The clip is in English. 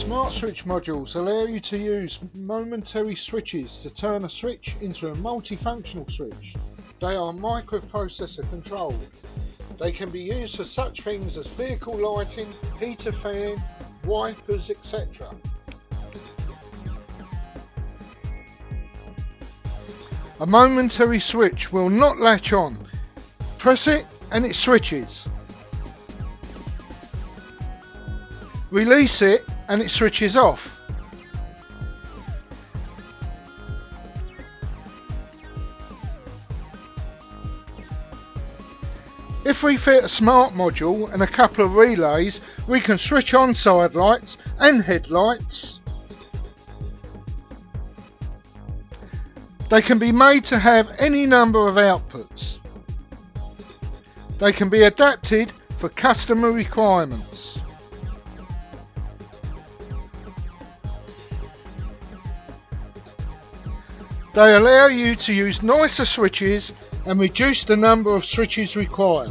Smart switch modules allow you to use momentary switches to turn a switch into a multifunctional switch. They are microprocessor controlled. They can be used for such things as vehicle lighting, heater fan, wipers, etc. A momentary switch will not latch on. Press it and it switches. Release it and it switches off. If we fit a smart module and a couple of relays, we can switch on side lights and headlights. They can be made to have any number of outputs. They can be adapted for customer requirements. They allow you to use nicer switches and reduce the number of switches required.